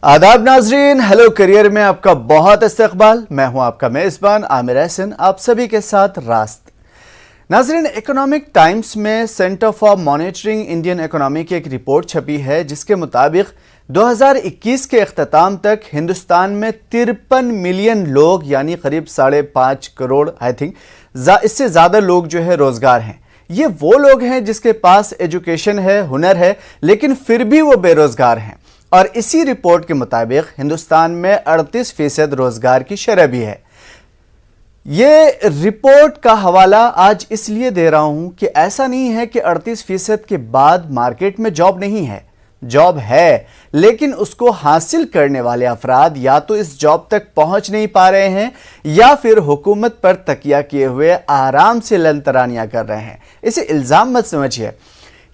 आदाब नाजरीन, hello career में आपका बहुत इस्तकबाल। मैं हूं आपका मेज़बान आमिर एहसन, आप सभी के साथ रास्त। नाजरीन, इकोनॉमिक टाइम्स में centre for monitoring Indian economy की एक रिपोर्ट छपी है जिसके मुताबिक 2021 के अख्ताम तक हिंदुस्तान में 53 मिलियन लोग यानी करीब 5.5 करोड़ आई थिंक इससे ज़्यादा लोग जो है रोज़गार हैं। ये वो लोग हैं जिसके पास एजुकेशन है, हुनर है, लेकिन फिर भी वो बेरोज़गार हैं। और इसी रिपोर्ट के मुताबिक हिंदुस्तान में 38% रोजगार की शरह भी है। ये रिपोर्ट का हवाला आज इसलिए दे रहा हूं कि ऐसा नहीं है कि 38% के बाद मार्केट में जॉब नहीं है। जॉब है, लेकिन उसको हासिल करने वाले अफराद या तो इस जॉब तक पहुंच नहीं पा रहे हैं या फिर हुकूमत पर तकिया किए हुए आराम से लंतरानियां कर रहे हैं। इसे इल्ज़ाम मत समझिए।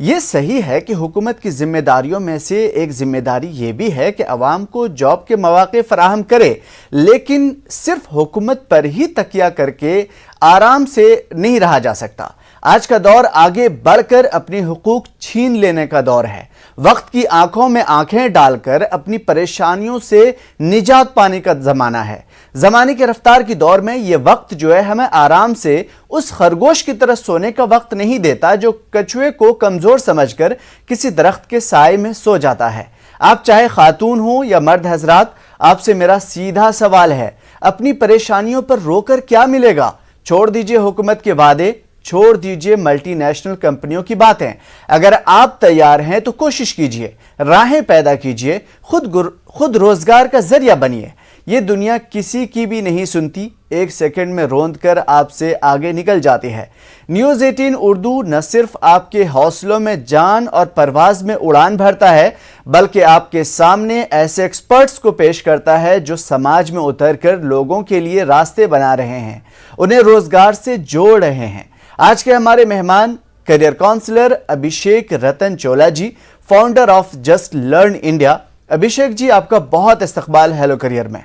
ये सही है कि हुकूमत की जिम्मेदारियों में से एक जिम्मेदारी ये भी है कि अवाम को जॉब के मौके फराहम करे, लेकिन सिर्फ हुकूमत पर ही तकिया करके आराम से नहीं रहा जा सकता। आज का दौर आगे बढ़कर अपने हुकूक छीन लेने का दौर है। वक्त की आंखों में आंखें डालकर अपनी परेशानियों से निजात पाने का जमाना है। जमाने की रफ्तार की दौर में यह वक्त जो है हमें आराम से उस खरगोश की तरह सोने का वक्त नहीं देता जो कछुए को कमजोर समझकर किसी दरख्त के साए में सो जाता है। आप चाहे खातून हो या मर्द हजरात, आपसे मेरा सीधा सवाल है, अपनी परेशानियों पर रोकर क्या मिलेगा? छोड़ दीजिए हुकूमत के वादे, छोड़ दीजिए मल्टीनेशनल कंपनियों की बातें। अगर आप तैयार हैं तो कोशिश कीजिए, राहें पैदा कीजिए, खुद रोजगार का जरिया बनिए। ये दुनिया किसी की भी नहीं सुनती, एक सेकंड में रोंद कर आपसे आगे निकल जाती है। न्यूज़ 18 उर्दू न सिर्फ आपके हौसलों में जान और परवाज में उड़ान भरता है, बल्कि आपके सामने ऐसे एक्सपर्ट्स को पेश करता है जो समाज में उतरकर लोगों के लिए रास्ते बना रहे हैं, उन्हें रोजगार से जोड़ रहे हैं। आज के हमारे मेहमान career counsellor Abhishek Ratan Chola ji, founder of Just Learn India. Abhishek ji, आपका बहुत इस्तकबाल हेलो करियर में।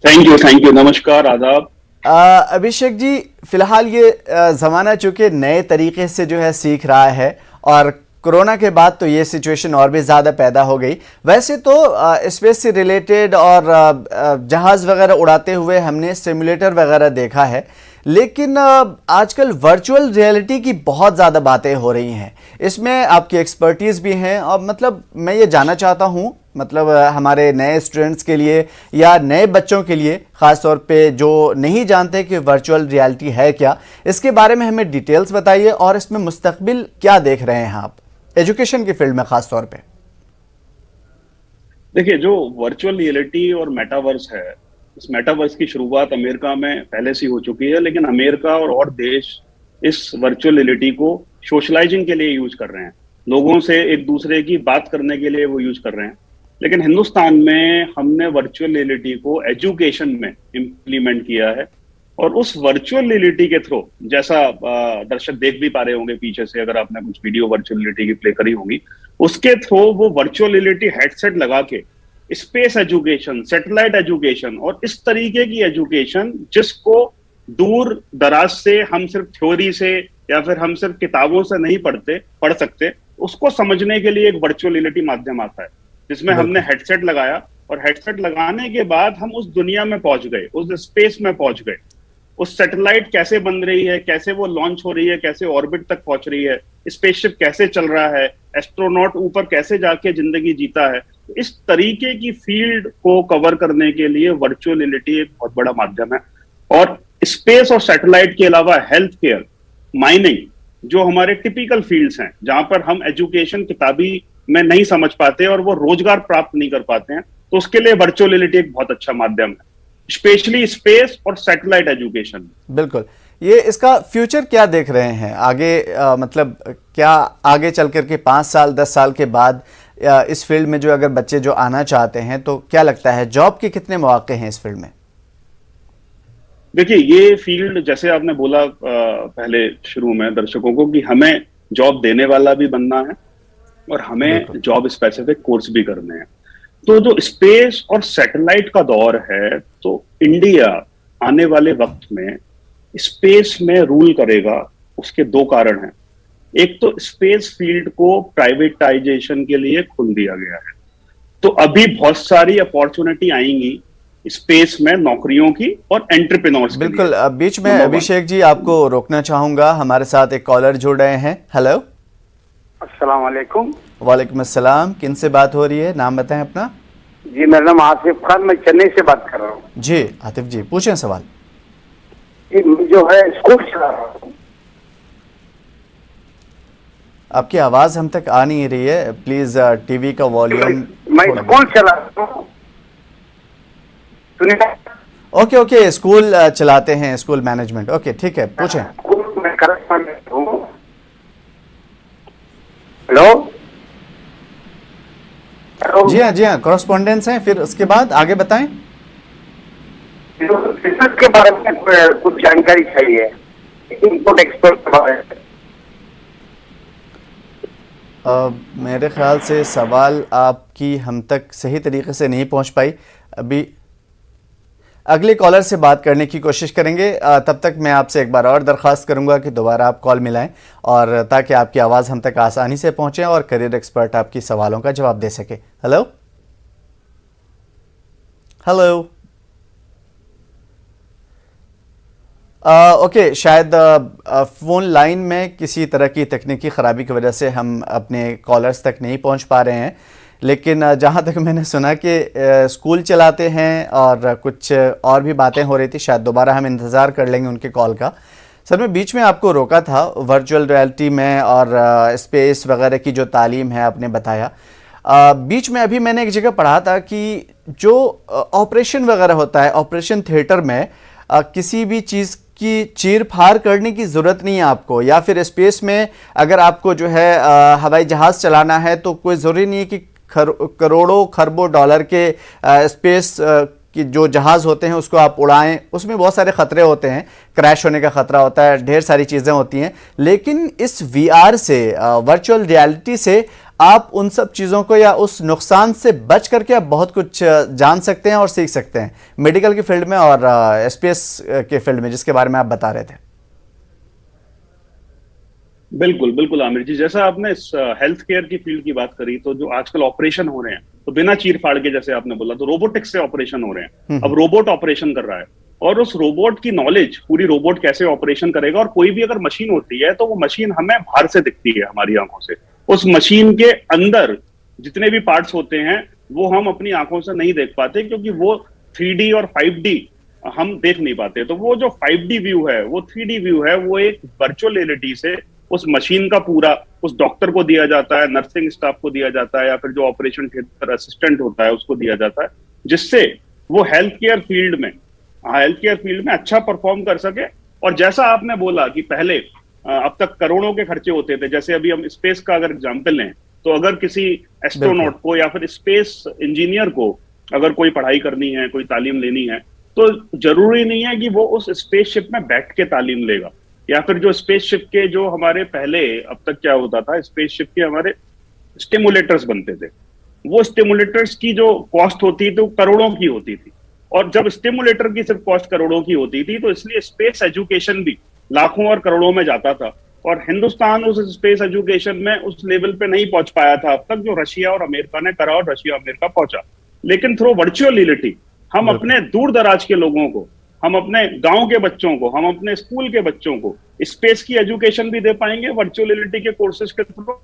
थैंक यू, नमस्कार, आदाब। अभिषेक जी, फिलहाल ये जमाना चूंकि नए तरीके से जो है सीख रहा है और कोरोना के बाद तो ये सिचुएशन और भी ज़्यादा पैदा हो गई। वैसे तो स्पेस से रिलेटेड और जहाज़ वगैरह उड़ाते हुए हमने सिमुलेटर वगैरह देखा है, लेकिन आजकल वर्चुअल रियलिटी की बहुत ज़्यादा बातें हो रही हैं। इसमें आपकी एक्सपर्टीज़ भी हैं और मतलब मैं ये जानना चाहता हूँ, मतलब हमारे नए स्टूडेंट्स के लिए या नए बच्चों के लिए ख़ास तौर पे जो नहीं जानते कि वर्चुअल रियलिटी है क्या, इसके बारे में हमें डिटेल्स बताइए और इसमें मुस्तकबिल क्या देख रहे हैं आप एजुकेशन की फील्ड में खास तौर पे। देखिए, जो वर्चुअल रियलिटी और मेटावर्स है, इस मेटावर्स की शुरुआत अमेरिका में पहले से हो चुकी है, लेकिन अमेरिका और देश इस वर्चुअल रियलिटी को सोशलाइजिंग के लिए यूज कर रहे हैं, लोगों से एक दूसरे की बात करने के लिए वो यूज कर रहे हैं। लेकिन हिंदुस्तान में हमने वर्चुअल रियलिटी को एजुकेशन में इम्प्लीमेंट किया है और उस वर्चुअल रियलिटी के थ्रू, जैसा दर्शक देख भी पा रहे होंगे पीछे से, अगर आपने कुछ वीडियो वर्चुअल रियलिटी की प्ले करी होगी, उसके थ्रू वो वर्चुअल रियलिटी हेडसेट लगा के स्पेस एजुकेशन, सैटेलाइट एजुकेशन और इस तरीके की एजुकेशन जिसको दूर दराज से हम सिर्फ थ्योरी से या फिर हम सिर्फ किताबों से नहीं पढ़ सकते, उसको समझने के लिए एक वर्चुअल रियलिटी माध्यम आता है, जिसमें हमने हेडसेट लगाया और हेडसेट लगाने के बाद हम उस दुनिया में पहुंच गए, उस स्पेस में पहुंच गए। उस सैटेलाइट कैसे बन रही है, कैसे वो लॉन्च हो रही है, कैसे ऑर्बिट तक पहुंच रही है, स्पेसशिप कैसे चल रहा है, एस्ट्रोनॉट ऊपर कैसे जाके जिंदगी जीता है, इस तरीके की फील्ड को कवर करने के लिए वर्चुअल रियलिटी एक बहुत बड़ा माध्यम है। और स्पेस और सैटेलाइट के अलावा हेल्थ केयर, माइनिंग, जो हमारे टिपिकल फील्ड्स हैं जहां पर हम एजुकेशन किताबी में नहीं समझ पाते और वो रोजगार प्राप्त नहीं कर पाते हैं, तो उसके लिए वर्चुअल रियलिटी एक बहुत अच्छा माध्यम है, स्पेशली स्पेस और सैटेलाइट एजुकेशन। बिल्कुल। ये इसका फ्यूचर क्या देख रहे हैं आगे? मतलब क्या आगे चल करके 5 साल 10 साल के बाद इस फील्ड में जो अगर बच्चे जो आना चाहते हैं तो क्या लगता है जॉब के कितने मौके हैं इस फील्ड में? देखिए, ये फील्ड जैसे आपने बोला पहले शुरू में दर्शकों को कि हमें जॉब देने वाला भी बनना है और हमें जॉब स्पेसिफिक कोर्स भी करने हैं। तो जो स्पेस और सैटेलाइट का दौर है, तो इंडिया आने वाले वक्त में स्पेस में रूल करेगा। उसके दो कारण हैं। एक तो स्पेस फील्ड को प्राइवेटाइजेशन के लिए खोल दिया गया है। तो अभी बहुत सारी अपॉर्चुनिटी आएंगी स्पेस में नौकरियों की और एंटरप्रेन्योर्स के लिए। बिल्कुल। बीच में नंबर वन। अभिषेक जी आपको रोकना चाहूंगा, हमारे साथ एक कॉलर जुड़ रहे हैं। हेलो। अस्सलाम वालेकुम। वालेकुम अस्सलाम। किन से बात हो रही है, नाम बताएं अपना। जी मेरा नाम आसिफ खान, मैं चेन्नई से बात कर रहा हूँ। जी आतिफ जी पूछें सवाल। जो है स्कूल चला रहा हूँ। आपकी आवाज हम तक आ नहीं रही है, प्लीज टीवी का वॉल्यूम। मैं स्कूल चला रहा हूँ, सुनिए। ओके ओके, स्कूल चलाते हैं, स्कूल मैनेजमेंट। ओके ठीक है, पूछें। स्कूल में करस्पॉन्डेंट हूँ। Hello hello. जी हाँ कॉरेस्पॉन्डेंस हैं। फिर उसके बाद आगे बताएं। रिसर्च के बारे में कुछ जानकारी चाहिए, इनपुट एक्सपोर्ट के बारे में। मेरे ख्याल से सवाल आपकी हम तक सही तरीके से नहीं पहुंच पाई। अभी अगले कॉलर से बात करने की कोशिश करेंगे। तब तक मैं आपसे एक बार और दरख्वास्त करूंगा कि दोबारा आप कॉल मिलाएं, और ताकि आपकी आवाज़ हम तक आसानी से पहुंचे और करियर एक्सपर्ट आपकी सवालों का जवाब दे सके। Hello hello. ओके, शायद फ़ोन लाइन में किसी तरह की तकनीकी ख़राबी की वजह से हम अपने कॉलर्स तक नहीं पहुंच पा रहे हैं। लेकिन जहां तक मैंने सुना कि स्कूल चलाते हैं और कुछ और भी बातें हो रही थी, शायद दोबारा हम इंतज़ार कर लेंगे उनके कॉल का। सर मैं बीच में आपको रोका था वर्चुअल रियलिटी में और स्पेस वगैरह की जो तालीम है आपने बताया। बीच में अभी मैंने एक जगह पढ़ा था कि जो ऑपरेशन वगैरह होता है, ऑपरेशन थिएटर में किसी भी चीज़ की चीर फाड़ करने की ज़रूरत नहीं है आपको, या फिर स्पेस में अगर आपको जो है हवाई जहाज़ चलाना है तो कोई ज़रूरी नहीं है कि करोड़ों खरबों डॉलर के स्पेस कि जो जहाज़ होते हैं उसको आप उड़ाएं। उसमें बहुत सारे ख़तरे होते हैं, क्रैश होने का ख़तरा होता है, ढेर सारी चीज़ें होती हैं। लेकिन इस वीआर से, वर्चुअल रियलिटी से आप उन सब चीज़ों को या उस नुकसान से बच करके आप बहुत कुछ जान सकते हैं और सीख सकते हैं, मेडिकल की फील्ड में और स्पेस के फील्ड में, जिसके बारे में आप बता रहे थे। बिल्कुल बिल्कुल आमिर जी, जैसा आपने इस हेल्थ केयर की फील्ड की बात करी, तो जो आजकल ऑपरेशन हो रहे हैं तो बिना चीर फाड़ के, जैसे आपने बोला, तो रोबोटिक्स से ऑपरेशन हो रहे हैं। अब रोबोट ऑपरेशन कर रहा है और उस रोबोट की नॉलेज, पूरी रोबोट कैसे ऑपरेशन करेगा, और कोई भी अगर मशीन होती है तो वो मशीन हमें बाहर से दिखती है हमारी आंखों से। उस मशीन के अंदर जितने भी पार्ट्स होते हैं वो हम अपनी आंखों से नहीं देख पाते, क्योंकि वो 3D और 5D हम देख नहीं पाते। तो वो जो 5D व्यू है, वो 3D व्यू है, वो एक वर्चुअल रियलिटी से उस मशीन का पूरा उस डॉक्टर को दिया जाता है, नर्सिंग स्टाफ को दिया जाता है, या फिर जो ऑपरेशन थिएटर असिस्टेंट होता है उसको दिया जाता है, जिससे वो हेल्थ केयर फील्ड में अच्छा परफॉर्म कर सके। और जैसा आपने बोला कि पहले अब तक करोड़ों के खर्चे होते थे, जैसे अभी हम स्पेस का अगर एग्जाम्पल लें, तो अगर किसी एस्ट्रोनॉट को या फिर स्पेस इंजीनियर को अगर कोई पढ़ाई करनी है, कोई तालीम लेनी है, तो जरूरी नहीं है कि वो उस स्पेसशिप में बैठ के तालीम लेगा। या फिर जो स्पेसशिप के जो हमारे पहले, अब तक क्या होता था, स्पेसशिप के हमारे स्टिमुलेटर्स बनते थे, वो स्टिमुलेटर्स की जो कॉस्ट होती थी वो करोड़ों की होती थी। और जब स्टिमुलेटर की सिर्फ कॉस्ट करोड़ों की होती थी, तो इसलिए स्पेस एजुकेशन भी लाखों और करोड़ों में जाता था। और हिंदुस्तान उस स्पेस एजुकेशन में उस लेवल पे नहीं पहुंच पाया था अब तक, जो रशिया और अमेरिका ने करा, और रशिया अमेरिका पहुंचा। लेकिन थ्रू वर्चुअल रियलिटी हम अपने दूर दराज के लोगों को, हम अपने गांव के बच्चों को, हम अपने स्कूल के बच्चों को स्पेस की एजुकेशन भी दे पाएंगे वर्चुअल रियलिटी के कोर्सेज के थ्रू।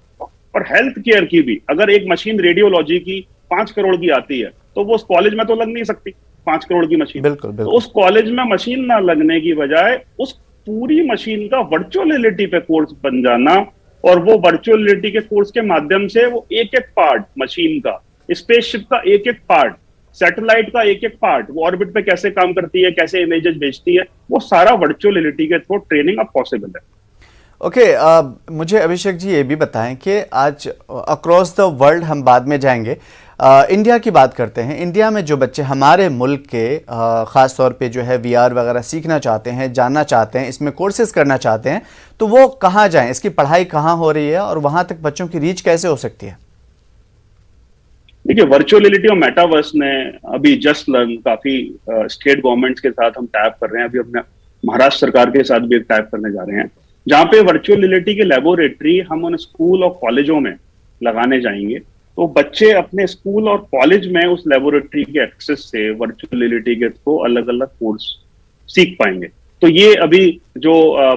और हेल्थ केयर की भी, अगर एक मशीन रेडियोलॉजी की 5 करोड़ की आती है, तो वो उस कॉलेज में तो लग नहीं सकती 5 करोड़ की मशीन। बिल्कुल, बिल्कुल। तो उस कॉलेज में मशीन ना लगने की बजाय उस पूरी मशीन का वर्चुअल रियलिटी पे कोर्स बन जाना, और वो वर्चुअल रियलिटी के कोर्स के माध्यम से वो एक एक पार्ट मशीन का, स्पेसशिप का एक एक पार्ट, सैटेलाइट का एक एक पार्ट, वो ऑर्बिट पे कैसे काम करती है, कैसे इमेजेस भेजती है, वो सारा वर्चुअल रियलिटी के थ्रू ट्रेनिंग अब पॉसिबल है। ओके, मुझे अभिषेक जी ये भी बताएं कि आज अक्रॉस द वर्ल्ड, हम बाद में जाएंगे, इंडिया की बात करते हैं। इंडिया में जो बच्चे हमारे मुल्क के ख़ास तौर पे जो है वीआर वगैरह सीखना चाहते हैं, जानना चाहते हैं, इसमें कोर्सेज करना चाहते हैं, तो वो कहाँ जाएं, इसकी पढ़ाई कहाँ हो रही है और वहाँ तक बच्चों की रीच कैसे हो सकती है? देखिए, वर्चुअल रियलिटी और मेटावर्स ने अभी जस्ट लर्न काफी स्टेट गवर्नमेंट्स के साथ हम टैप कर रहे हैं। अभी अपने महाराष्ट्र सरकार के साथ भी एक टैप करने जा रहे हैं, जहाँ पे वर्चुअल रियलिटी की लेबोरेटरी हम उन स्कूल और कॉलेजों में लगाने जाएंगे, तो बच्चे अपने स्कूल और कॉलेज में उस लेबोरेटरी के एक्सेस से वर्चुअल रियलिटी के थ्रू अलग अलग कोर्स सीख पाएंगे। तो ये अभी जो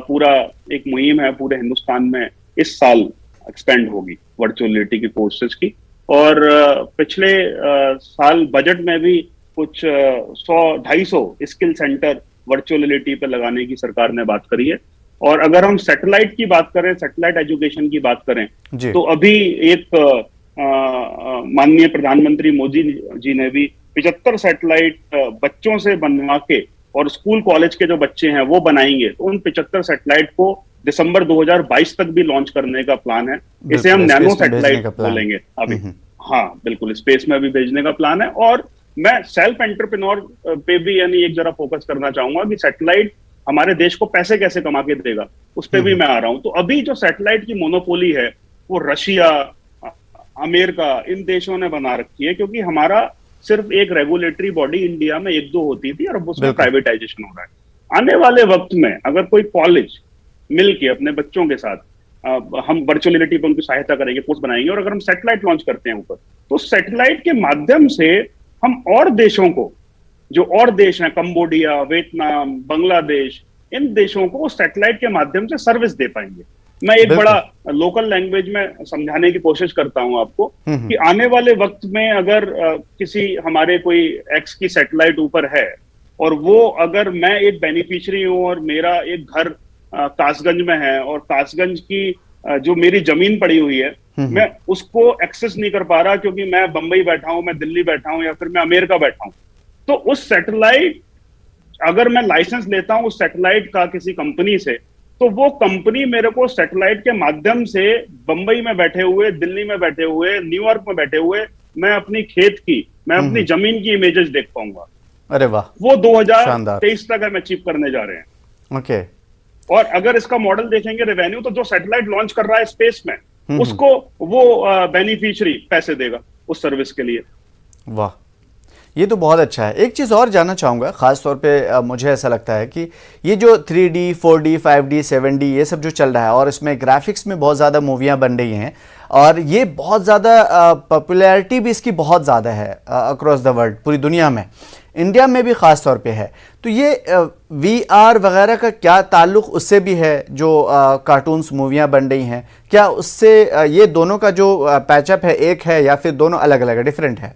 पूरा एक मुहिम है पूरे हिंदुस्तान में इस साल एक्सपेंड होगी वर्चुअल रियलिटी के कोर्सेज की। और पिछले साल बजट में भी कुछ 100-250 स्किल सेंटर वर्चुअल रियलिटी पे लगाने की सरकार ने बात करी है। और अगर हम सैटेलाइट की बात करें, सैटेलाइट एजुकेशन की बात करें, तो अभी एक माननीय प्रधानमंत्री मोदी जी ने भी 75 सैटेलाइट बच्चों से बनवा के, और स्कूल कॉलेज के जो बच्चे हैं वो बनाएंगे, तो उन 75 सैटेलाइट को दिसंबर 2022 तक भी लॉन्च करने का प्लान है। इसे हम नैनो सैटेलाइट बोलेंगे अभी। हाँ बिल्कुल, स्पेस में भी भेजने का प्लान है। और मैं सेल्फ एंटरप्रेन्योर पे भी यानी एक जरा फोकस करना चाहूंगा कि सैटेलाइट हमारे देश को पैसे कैसे कमा के देगा, उस पर भी मैं आ रहा हूं। तो अभी जो सैटेलाइट की मोनोपोली है वो रशिया, अमेरिका, इन देशों ने बना रखी है, क्योंकि हमारा सिर्फ एक रेगुलेटरी बॉडी इंडिया में 1-2 होती थी और अब उसमें प्राइवेटाइजेशन हो रहा है। आने वाले वक्त में अगर कोई कॉलेज मिलके अपने बच्चों के साथ हम वर्चुअल रियलिटी पर उनकी सहायता करेंगे, कोर्स बनाएंगे, और अगर हम सैटेलाइट लॉन्च करते हैं ऊपर, तो सैटेलाइट के माध्यम से हम और देशों को, जो और देश हैं कंबोडिया, वियतनाम, बांग्लादेश, इन देशों को सैटेलाइट के माध्यम से सर्विस दे पाएंगे। मैं एक बड़ा लोकल लैंग्वेज में समझाने की कोशिश करता हूं आपको कि आने वाले वक्त में अगर किसी हमारे कोई एक्स की सैटेलाइट ऊपर है और वो अगर मैं एक बेनिफिशियरी हूं और मेरा एक घर कासगंज में है और कासगंज की जो मेरी जमीन पड़ी हुई है मैं उसको एक्सेस नहीं कर पा रहा क्योंकि मैं बंबई बैठा हूं, मैं दिल्ली बैठा हूं या फिर मैं अमेरिका बैठा हूं, तो उस सैटेलाइट अगर मैं लाइसेंस लेता हूं उस सैटेलाइट का किसी कंपनी से, तो वो कंपनी मेरे को सैटेलाइट के माध्यम से बंबई में बैठे हुए, दिल्ली में बैठे हुए, न्यूयॉर्क में बैठे हुए मैं अपनी खेत की, मैं अपनी जमीन की इमेजेस देख पाऊंगा। अरे वाह, वो 2023 तक हम अचीव करने जा रहे हैं। ओके। और अगर इसका मॉडल देखेंगे रेवेन्यू, तो जो सैटेलाइट लॉन्च कर रहा है स्पेस में उसको वो बेनिफिशियरी पैसे देगा उस सर्विस के लिए। वाह, ये तो बहुत अच्छा है। एक चीज़ और जानना चाहूँगा, ख़ास तौर पे मुझे ऐसा लगता है कि ये जो 3D, 4D, 5D, 7D ये सब जो चल रहा है और इसमें ग्राफिक्स में बहुत ज़्यादा मूवियाँ बन रही हैं और ये बहुत ज़्यादा पॉपुलैरिटी भी इसकी बहुत ज़्यादा है अक्रॉस द वर्ल्ड, पूरी दुनिया में, इंडिया में भी ख़ास तौर पे है, तो ये VR वगैरह का क्या ताल्लुक़ उससे भी है जो कार्टून्स मूवियाँ बन रही हैं? क्या उससे ये दोनों का जो पैचअप है एक है या फिर दोनों अलग अलग डिफरेंट है?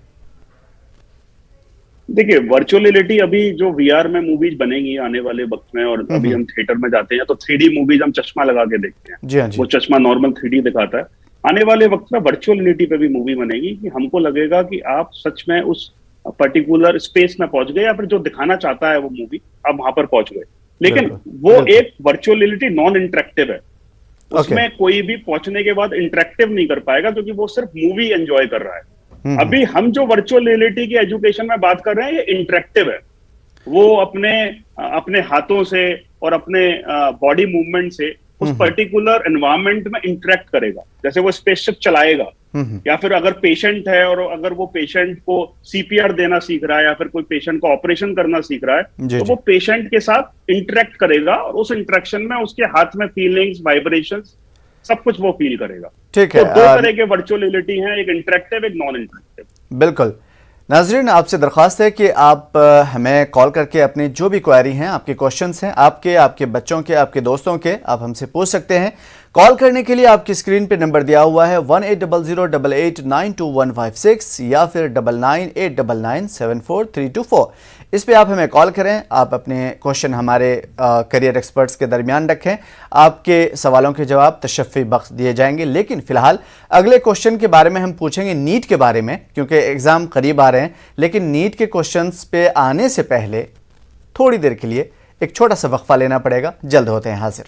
देखिए, वर्चुअल रियलिटी अभी जो VR में मूवीज बनेंगी आने वाले वक्त में, और अभी हम थिएटर में जाते हैं तो 3D मूवीज हम चश्मा लगा के देखते हैं। जी हाँ जी। वो चश्मा नॉर्मल 3D दिखाता है। आने वाले वक्त में वर्चुअल रियलिटी पे भी मूवी बनेगी कि हमको लगेगा कि आप सच में उस पर्टिकुलर स्पेस में पहुंच गए या फिर जो दिखाना चाहता है वो मूवी आप वहां पर पहुंच गए। लेकिन वो एक वर्चुअल रियलिटी नॉन इंटरेक्टिव है, उसमें कोई भी पहुंचने के बाद इंटरेक्टिव नहीं कर पाएगा क्योंकि वो सिर्फ मूवी एंजॉय कर रहा है। अभी हम जो वर्चुअल रियलिटी की एजुकेशन में बात कर रहे हैं ये इंटरेक्टिव है। वो अपने हाथों से और अपने बॉडी मूवमेंट से उस पर्टिकुलर एनवायरनमेंट में इंटरेक्ट करेगा। जैसे वो स्पेसशिप चलाएगा या फिर अगर पेशेंट है और अगर वो पेशेंट को CPR देना सीख रहा है या फिर कोई पेशेंट को ऑपरेशन करना सीख रहा है तो वो पेशेंट के साथ इंटरेक्ट करेगा और उस इंटरेक्शन में उसके हाथ में फीलिंग्स, वाइब्रेशंस सब कुछ वो फील करेगा। ठीक है। तो दो तरह के वर्चुअल रियलिटी हैं, एक इंटरेक्टिव, एक नॉन इंटरेक्टिव। बिल्कुल। नाजरीन, आपसे दरख्वास्त है कि आप हमें कॉल करके अपनी जो भी क्वेरी हैं, आपके क्वेश्चंस हैं, आपके बच्चों के, आपके दोस्तों के, आप हमसे पूछ सकते हैं। कॉल करने के लिए आपकी स्क्रीन पे नंबर दिया हुआ है 180088921156 या फिर 9989974324। इस पे आप हमें कॉल करें। आप अपने क्वेश्चन हमारे करियर एक्सपर्ट्स के दरमियान रखें। आपके सवालों के जवाब तशफ़ी बख्श दिए जाएंगे। लेकिन फ़िलहाल अगले क्वेश्चन के बारे में हम पूछेंगे नीट के बारे में, क्योंकि एग्ज़ाम करीब आ रहे हैं। लेकिन नीट के क्वेश्चंस पे आने से पहले थोड़ी देर के लिए एक छोटा सा वक्फा लेना पड़ेगा। जल्द होते हैं हाजिर।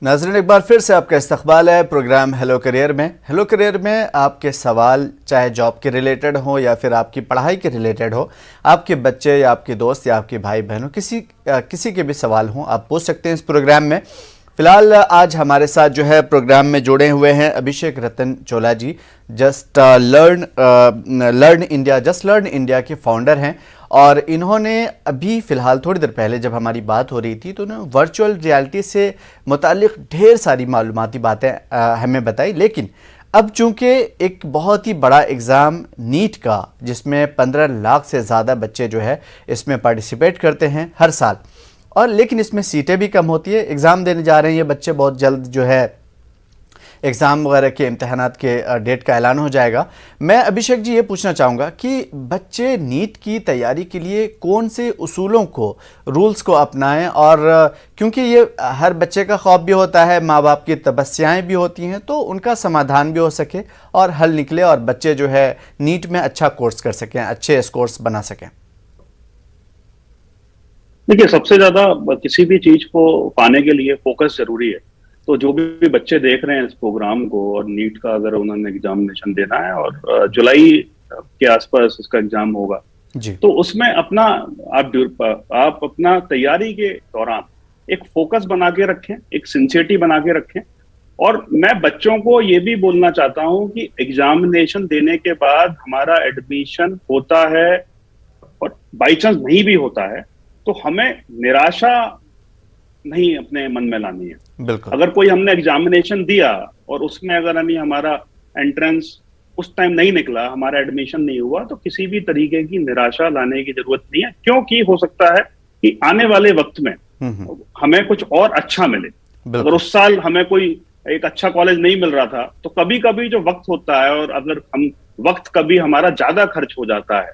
नाज़रीन, एक बार फिर से आपका इस्तक़बाल है प्रोग्राम हेलो करियर में। हेलो करियर में आपके सवाल चाहे जॉब के रिलेटेड हो या फिर आपकी पढ़ाई के रिलेटेड हो, आपके बच्चे या आपके दोस्त या आपके भाई बहनों किसी के भी सवाल हों, आप पूछ सकते हैं इस प्रोग्राम में। फिलहाल आज हमारे साथ जो है प्रोग्राम में जुड़े हुए हैं अभिषेक रतन चोला जी, जस्ट लर्न इंडिया के फाउंडर हैं। और इन्होंने अभी फ़िलहाल थोड़ी देर पहले जब हमारी बात हो रही थी तो उन्होंने वर्चुअल रियलिटी से मुताल्लिक़ ढेर सारी मालूमाती बातें हमें बताई। लेकिन अब चूंकि एक बहुत ही बड़ा एग्ज़ाम नीट का, जिसमें 15 लाख से ज़्यादा बच्चे जो है इसमें पार्टिसिपेट करते हैं हर साल, और लेकिन इसमें सीटें भी कम होती है। एग्ज़ाम देने जा रहे हैं ये बच्चे, बहुत जल्द जो है एग्ज़ाम वगैरह के इम्तहानात के डेट का ऐलान हो जाएगा। मैं अभिषेक जी ये पूछना चाहूँगा कि बच्चे नीट की तैयारी के लिए कौन से उसूलों को, रूल्स को अपनाएं, और क्योंकि ये हर बच्चे का ख्वाब भी होता है, माँ बाप की तपस्याएं भी होती हैं, तो उनका समाधान भी हो सके और हल निकले और बच्चे जो है नीट में अच्छा कोर्स कर सकें, अच्छे स्कोर्स बना सकें। देखिए, सबसे ज्यादा किसी भी चीज को पाने के लिए फोकस जरूरी है। तो जो भी बच्चे देख रहे हैं इस प्रोग्राम को, और नीट का अगर उन्होंने एग्जामिनेशन देना है और जुलाई के आसपास इसका एग्जाम होगा जी। तो उसमें अपना आप अपना तैयारी के दौरान एक फोकस बना के रखें, एक सिंसियरिटी बना के रखें। और मैं बच्चों को ये भी बोलना चाहता हूं कि एग्जामिनेशन देने के बाद हमारा एडमिशन होता है और बाई चांस नहीं भी होता है तो हमें निराशा नहीं अपने मन में लानी है। बिल्कुल। अगर कोई हमने एग्जामिनेशन दिया और उसमें अगर हमें हमारा एंट्रेंस उस टाइम नहीं निकला, हमारा एडमिशन नहीं हुआ, तो किसी भी तरीके की निराशा लाने की जरूरत नहीं है, क्योंकि हो सकता है कि आने वाले वक्त में हमें कुछ और अच्छा मिले। अगर उस साल हमें कोई एक अच्छा कॉलेज नहीं मिल रहा था तो कभी कभी जो वक्त होता है, और अगर हम वक्त कभी हमारा ज्यादा खर्च हो जाता है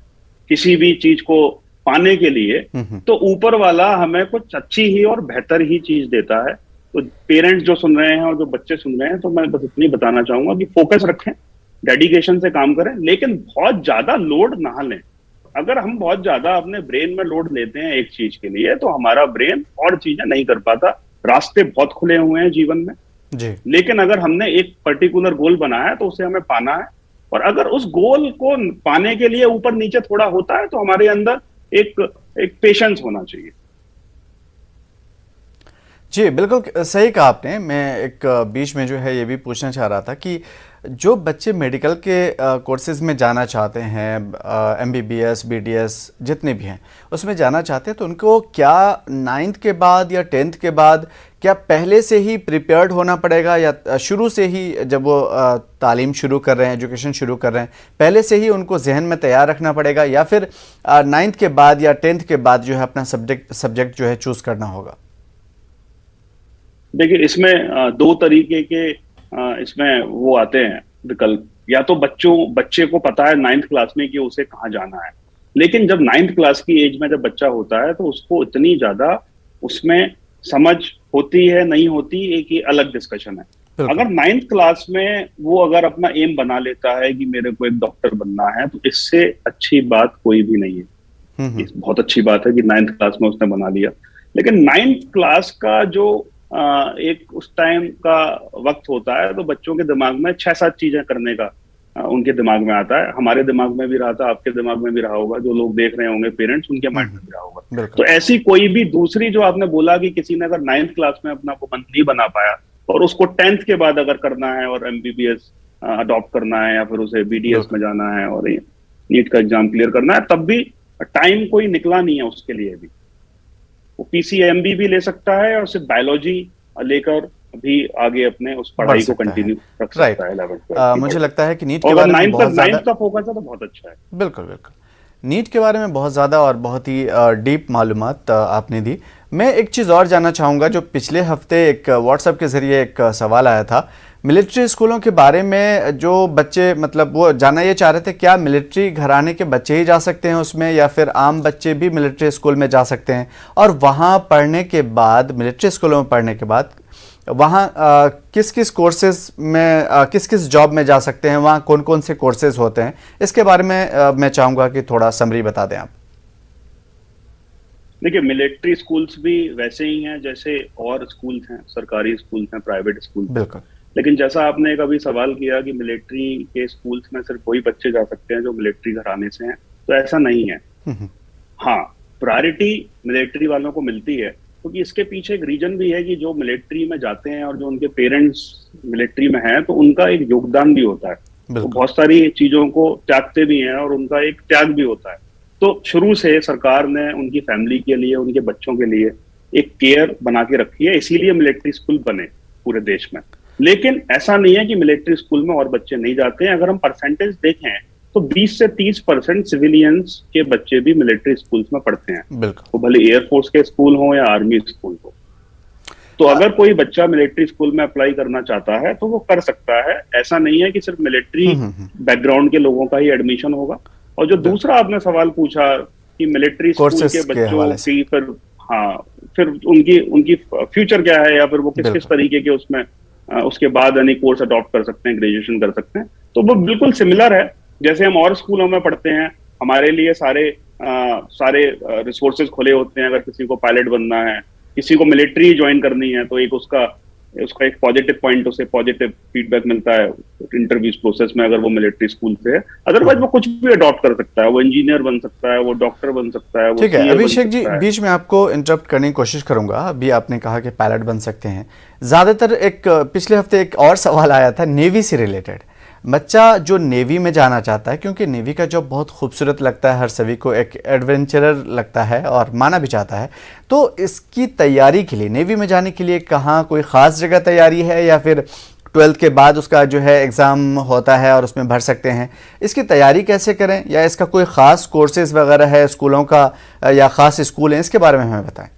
किसी भी चीज को पाने के लिए, तो ऊपर वाला हमें कुछ अच्छी ही और बेहतर ही चीज देता है। तो पेरेंट्स जो सुन रहे हैं और जो बच्चे सुन रहे हैं, तो मैं बस इतनी बताना चाहूंगा कि फोकस रखें, डेडिकेशन से काम करें, लेकिन बहुत ज्यादा लोड ना लें। अगर हम बहुत ज्यादा अपने ब्रेन में लोड लेते हैं एक चीज के लिए, तो हमारा ब्रेन और चीजें नहीं कर पाता। रास्ते बहुत खुले हुए हैं जीवन में जी। लेकिन अगर हमने एक पर्टिकुलर गोल बनाया है तो उसे हमें पाना है। और अगर उस गोल को पाने के लिए ऊपर नीचे थोड़ा होता है तो हमारे अंदर एक पेशेंस होना चाहिए। जी बिल्कुल सही कहा आपने। मैं एक बीच में जो है ये भी पूछना चाह रहा था कि जो बच्चे मेडिकल के कोर्सेज में जाना चाहते हैं, MBBS, BDS जितने भी हैं उसमें जाना चाहते हैं, तो उनको क्या 9th के बाद या 10th के बाद क्या पहले से ही प्रिपेयर्ड होना पड़ेगा, या शुरू से ही जब वो तालीम शुरू कर रहे हैं, एजुकेशन शुरू कर रहे हैं, पहले से ही उनको जहन में तैयार रखना पड़ेगा, या फिर 9th के बाद या 10th के बाद जो है अपना सब्जेक्ट जो है चूज करना होगा? देखिए, इसमें दो तरीके के इसमें वो आते हैं विकल्प। या तो बच्चे को पता है 9th क्लास में कि उसे कहाँ जाना है, लेकिन जब 9th क्लास की एज में जब बच्चा होता है तो उसको इतनी ज्यादा उसमें समझ होती है नहीं होती, एक ही अलग डिस्कशन है। अगर 9th क्लास में वो अगर अपना एम बना लेता है कि मेरे को एक डॉक्टर बनना है, तो इससे अच्छी बात कोई भी नहीं है। बहुत अच्छी बात है कि 9th क्लास में उसने बना लिया, लेकिन 9th क्लास का जो एक उस टाइम का वक्त होता है, तो बच्चों के दिमाग में 6-7 चीजें करने का उनके दिमाग में आता है। हमारे दिमाग में भी रहा था, आपके दिमाग में भी रहा होगा, जो लोग देख रहे होंगे पेरेंट्स, उनके माइंड में भी रहा होगा। तो ऐसी कोई भी दूसरी, जो आपने बोला कि किसी ने अगर 9th क्लास में अपना को मन नहीं बना पाया और उसको 10th के बाद अगर करना है और MBBS अडॉप्ट करना है, या फिर उसे BDS में जाना है और नीट का एग्जाम क्लियर करना है, तब भी टाइम कोई निकला नहीं है उसके लिए भी। वो PCMB भी ले सकता है और सिर्फ बायोलॉजी लेकर भी आगे अपने उस पढ़ाई को कंटिन्यू रख सकता है। 11th मुझे लगता है कि नीट के बारे में बहुत ज्यादा 9th का फोकस है तो बहुत अच्छा है। बिल्कुल बिल्कुल, नीट के बारे में बहुत ज़्यादा और बहुत ही डीप मालूमात आपने दी। मैं एक चीज़ और जानना चाहूँगा, जो पिछले हफ्ते एक व्हाट्सएप के ज़रिए एक सवाल आया था मिलिट्री स्कूलों के बारे में, जो बच्चे मतलब वो जानना ये चाह रहे थे क्या मिलिट्री घराने के बच्चे ही जा सकते हैं उसमें, या फिर आम बच्चे भी मिलिट्री स्कूल में जा सकते हैं, और वहाँ पढ़ने के बाद, मिलिट्री स्कूलों में पढ़ने के बाद वहाँ किस किस कोर्सेज में, किस किस जॉब में जा सकते हैं, वहाँ कौन कौन से कोर्सेज होते हैं, इसके बारे में मैं चाहूँगा कि थोड़ा समरी बता दें आप। देखिए, मिलिट्री स्कूल्स भी वैसे ही हैं जैसे और स्कूल्स हैं, सरकारी स्कूल्स हैं, प्राइवेट स्कूल्स। बिल्कुल। लेकिन जैसा आपने कभी सवाल किया कि मिलिट्री के स्कूल्स में सिर्फ वही बच्चे जा सकते हैं जो मिलिट्री घराने से हैं, तो ऐसा नहीं है। हाँ, प्रायोरिटी मिलिट्री वालों को मिलती है, क्योंकि इसके पीछे एक रीजन भी है कि जो मिलिट्री में जाते हैं और जो उनके पेरेंट्स मिलिट्री में हैं, तो उनका एक योगदान भी होता है। तो बहुत सारी चीजों को त्यागते भी हैं और उनका एक त्याग भी होता है। तो शुरू से सरकार ने उनकी फैमिली के लिए, उनके बच्चों के लिए एक केयर बना के रखी है, इसीलिए मिलिट्री स्कूल बने पूरे देश में। लेकिन ऐसा नहीं है कि मिलिट्री स्कूल में और बच्चे नहीं जाते हैं। अगर हम परसेंटेज देखें तो 20 से 30% सिविलियंस के बच्चे भी मिलिट्री स्कूल्स में पढ़ते हैं, वो भले एयरफोर्स के स्कूल हो या आर्मी स्कूल हो। तो अगर कोई बच्चा मिलिट्री स्कूल में अप्लाई करना चाहता है तो वो कर सकता है। ऐसा नहीं है कि सिर्फ मिलिट्री बैकग्राउंड के लोगों का ही एडमिशन होगा। और जो दूसरा आपने सवाल पूछा कि मिलिट्री स्कूल के बच्चों की फिर उनकी फ्यूचर क्या है, या फिर वो किस तरीके के उसमें उसके बाद यानी कोर्स अडॉप्ट कर सकते हैं, ग्रेजुएशन कर सकते हैं, तो वो बिल्कुल सिमिलर है जैसे हम और स्कूलों में पढ़ते हैं। हमारे लिए सारे रिसोर्सेज खुले होते हैं। अगर किसी को पायलट बनना है, किसी को मिलिट्री ज्वाइन करनी है, तो एक उसका एक पॉजिटिव पॉइंट, उसे पॉजिटिव फीडबैक मिलता है इंटरव्यूज प्रोसेस में, अगर वो मिलिट्री स्कूल से है। अदरवाइज वो कुछ भी अडॉप्ट कर सकता है, वो इंजीनियर बन सकता है, वो डॉक्टर बन सकता है। ठीक है अभिषेक जी, बीच में आपको इंटरप्ट करने की कोशिश करूंगा। अभी आपने कहा कि पायलट बन सकते हैं। ज्यादातर पिछले हफ्ते एक और सवाल आया था नेवी से रिलेटेड। बच्चा जो नेवी में जाना चाहता है, क्योंकि नेवी का जॉब बहुत खूबसूरत लगता है, हर सभी को एक एडवेंचरर लगता है और माना भी चाहता है, तो इसकी तैयारी के लिए, नेवी में जाने के लिए कहाँ कोई ख़ास जगह तैयारी है, या फिर 12th के बाद उसका जो है एग्ज़ाम होता है और उसमें भर सकते हैं? इसकी तैयारी कैसे करें, या इसका कोई ख़ास कोर्सेज़ वगैरह है स्कूलों का, या ख़ास स्कूल हैं, इसके बारे में हमें बताएं।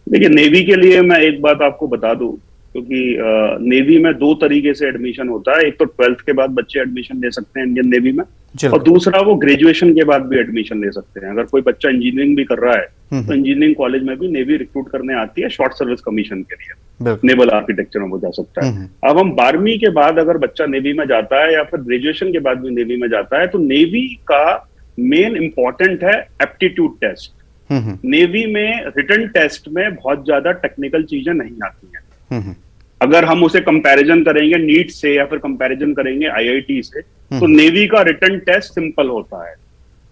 देखिए, नेवी के लिए मैं एक बात आपको बता दूं, क्योंकि नेवी में दो तरीके से एडमिशन होता है। एक तो 12th के बाद बच्चे एडमिशन ले सकते हैं इंडियन नेवी में, और दूसरा वो ग्रेजुएशन के बाद भी एडमिशन ले सकते हैं। अगर कोई बच्चा इंजीनियरिंग भी कर रहा है तो इंजीनियरिंग कॉलेज में भी नेवी रिक्रूट करने आती है शॉर्ट सर्विस कमीशन के लिए, नेवल आर्किटेक्चर में वो जा सकता है। अब हम 12वीं के बाद अगर बच्चा नेवी में जाता है, या फिर ग्रेजुएशन के बाद भी नेवी में जाता है, तो नेवी का मेन इंपॉर्टेंट है एप्टीट्यूड टेस्ट। नेवी में रिटन टेस्ट में बहुत ज्यादा टेक्निकल चीजें नहीं आती हैं। अगर हम उसे कंपैरिजन करेंगे नीट से, या फिर कंपैरिजन करेंगे आईआईटी से, तो नेवी का रिटन टेस्ट सिंपल होता है।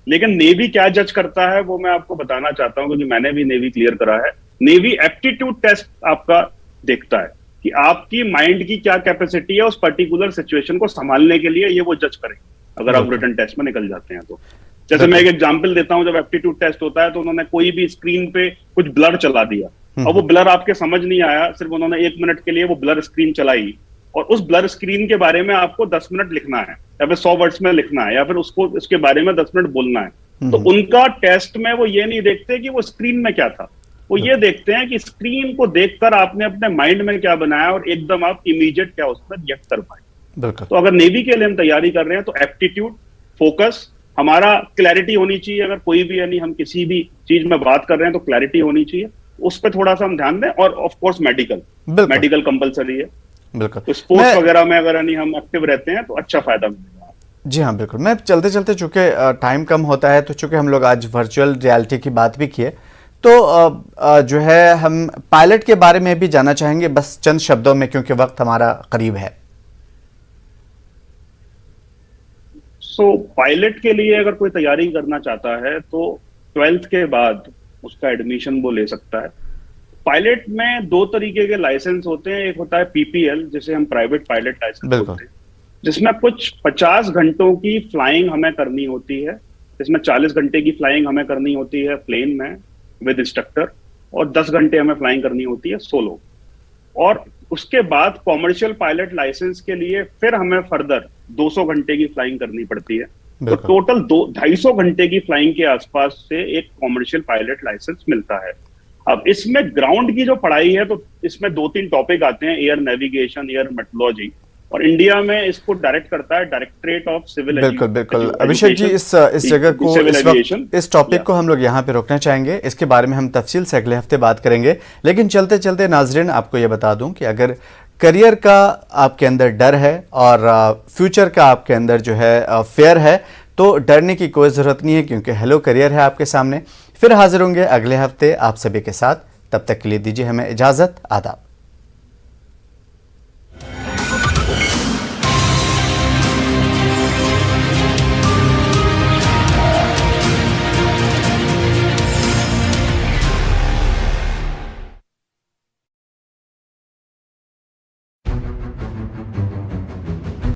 लेकिन नेवी क्या जज करता है वो मैं आपको बताना चाहता हूं, क्योंकि मैंने भी नेवी क्लियर करा है। नेवी एप्टीट्यूड टेस्ट आपका देखता है कि आपकी माइंड की क्या कैपेसिटी है उस पर्टिकुलर सिचुएशन को संभालने के लिए, ये वो जज करेंगे अगर आप रिटन टेस्ट में निकल जाते हैं तो। जैसे मैं एक एग्जांपल देता हूं, जब एप्टीट्यूड टेस्ट होता है तो उन्होंने कोई भी स्क्रीन पे कुछ ब्लर चला दिया, और वो ब्लर आपके समझ नहीं आया, सिर्फ उन्होंने 1 मिनट के लिए वो ब्लर स्क्रीन चलाई, और उस ब्लर स्क्रीन के बारे में आपको 10 मिनट लिखना है, या फिर 100 वर्ड्स में लिखना है, या फिर उसको इसके बारे में 10 मिनट बोलना है। तो उनका टेस्ट में वो ये नहीं देखते कि वो स्क्रीन में क्या था, वो ये देखते हैं कि स्क्रीन को देखकर आपने अपने माइंड में क्या बनाया, और एकदम आप इमीडिएट क्या उसमें रिएक्ट कर पाए। तो अगर नेवी के लिए हम तैयारी कर रहे हैं तो एप्टीट्यूड, फोकस, हमारा क्लैरिटी होनी चाहिए। अगर कोई भी यानी हम किसी भी चीज में बात कर रहे हैं तो क्लैरिटी होनी चाहिए, उस पर थोड़ा सा हम ध्यान दें। और ऑफ कोर्स मेडिकल कंपलसरी है। बिल्कुल। तो स्पोर्ट्स वगैरह में अगर यानी हम एक्टिव रहते हैं तो अच्छा फायदा मिलेगा। जी हाँ बिल्कुल। मैं चलते चलते, चूंकि टाइम कम होता है, तो चूंकि हम लोग आज वर्चुअल रियलिटी की बात भी किए, तो जो है हम पायलट के बारे में भी जानना चाहेंगे, बस चंद शब्दों में, क्योंकि वक्त हमारा करीब है। पायलट के लिए अगर कोई तैयारी करना चाहता है तो 12th के बाद उसका एडमिशन वो ले सकता है। पायलट में 2 तरीके के लाइसेंस होते हैं। एक होता है पीपीएल, जिसे हम प्राइवेट पायलट लाइसेंस बोलते हैं, जिसमें कुछ 50 घंटों की फ्लाइंग हमें करनी होती है। इसमें 40 घंटे की फ्लाइंग हमें करनी होती है प्लेन में विद इंस्ट्रक्टर, और 10 घंटे हमें फ्लाइंग करनी होती है सोलो। और उसके बाद कॉमर्शियल पायलट लाइसेंस के लिए फिर हमें फर्दर 200 घंटे की फ्लाइंग करनी पड़ती है। तो टोटल 250 घंटे की फ्लाइंग के आसपास से एक कॉमर्शियल पायलट लाइसेंस मिलता है। अब इसमें ग्राउंड की जो पढ़ाई है, तो इसमें 2-3 टॉपिक आते हैं, एयर नेविगेशन, एयर मेट्रोलॉजी, और इंडिया में इसको डायरेक्ट करता है डायरेक्टरेट ऑफ सिविल एजुकेशन। बिल्कुल। अभिषेक जी, इस जगह को, इस टॉपिक को हम लोग यहाँ पे रोकना चाहेंगे। इसके बारे में हम तफसील से अगले हफ्ते बात करेंगे। लेकिन चलते चलते नाजरीन, आपको ये बता दूं कि अगर करियर का आपके अंदर डर है और फ्यूचर का आपके अंदर जो है फेयर है, तो डरने की कोई ज़रूरत नहीं है, क्योंकि हेलो करियर है आपके सामने। फिर हाजिर होंगे अगले हफ्ते आप सभी के साथ। तब तक के लिए दीजिए हमें इजाज़त। आदाब।